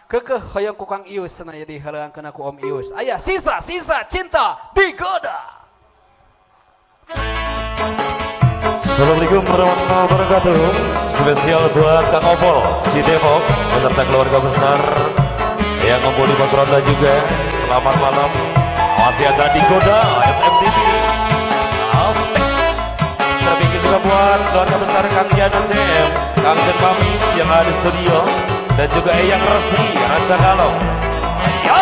kekeh hoyong kukang Ius senaya dihalangan aku Om Ius. Ayah sisa-sisa cinta digoda. Assalamualaikum warahmatullahi wabarakatuh. Spesial buat Kang Opol, Cidepok, beserta keluarga besar yang ngumpul di pos ronda juga. Selamat malam. Masih ada digoda SMTV. Asik. Terbikin juga buat keluarga besar Kang Ian dan CM, Kang Jen Mami yang ada di studio, dan juga Eyang Resi, Raja Kalong. Ayo!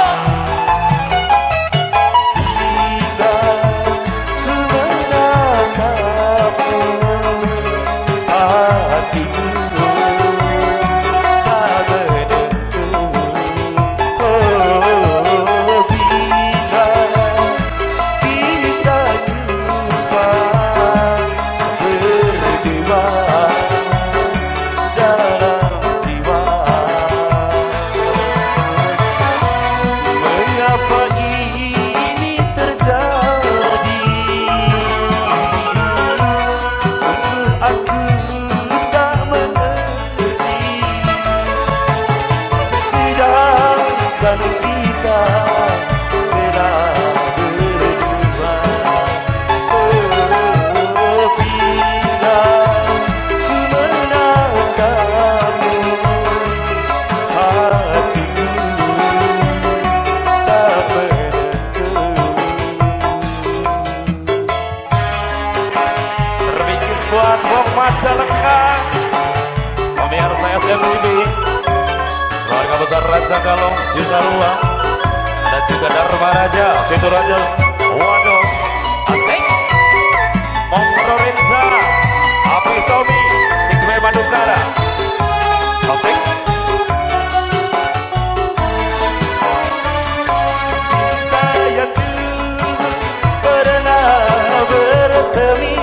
Buat Bong Majalengka, pemirsa SMTV, keluarga besar Raja Kalong, Cisarua, dan juga Dharma Raja, Situraja, waduh, asik, Mong Lorenza, Api Tommy, Sikme Bandungkara, asik. Cinta yang dulu pernah bersemi,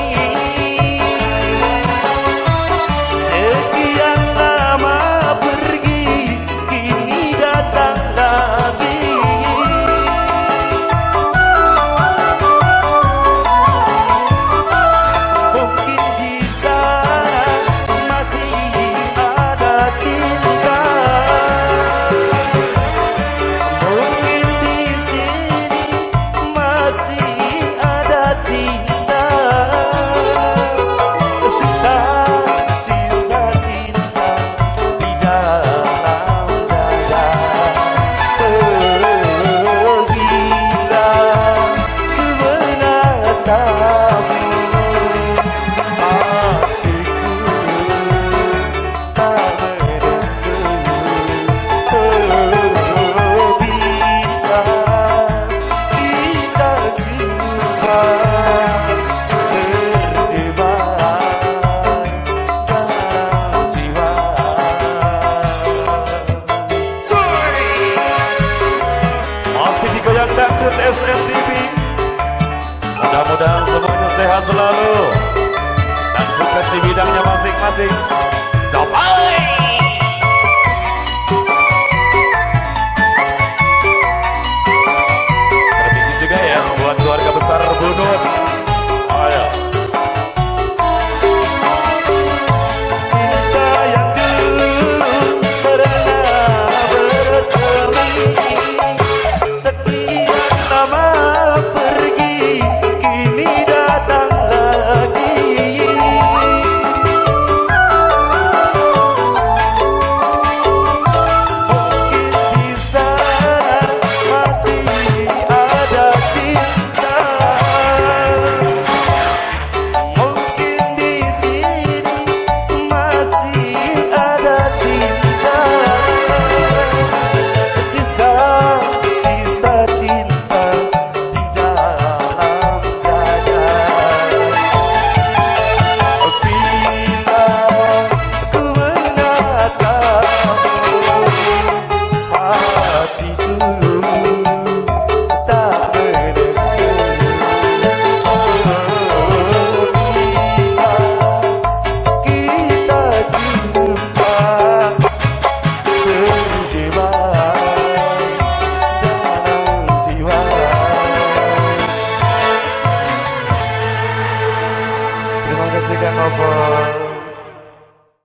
SMTV, mudah-mudahan semuanya sehat selalu dan sukses di bidangnya masing-masing. Dapat.